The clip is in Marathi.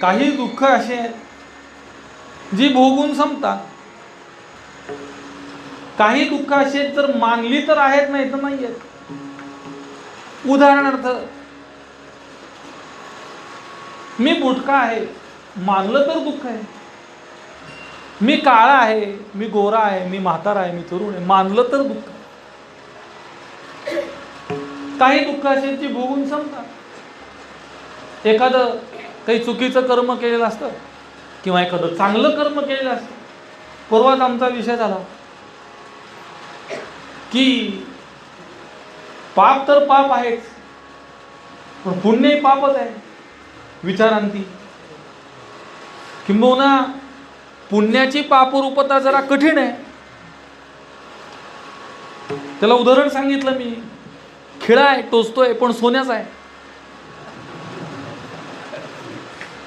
काही दुःख असे आहेत जी भोगून संपतात. काही दुःख असे आहेत जर मानली तर आहेत, नाही तर नाही आहेत. उदाहरणार्थ, मी बुटका आहे, मानलं तर दुःख आहे. मी काळा आहे, मी गोरा आहे, मी म्हातारा आहे, मी तरुण आहे, मानलं तर दुःख. काही दुःख असे जी भोगून संपतात. एखादं काही चुकीचं कर्म केलेलं असतं किंवा एखादं चांगलं कर्म केलेलं असतं. परवाच आमचा विषय झाला की पाप तर पाप आहेच, पण पुण्यही पापच आहे विचारांती. किंबहुना पुण्याची पापरूपता जरा कठीण आहे. त्याला उदाहरण सांगितलं मी. खिळा आहे, टोचतोय, पण सोन्याचा आहे.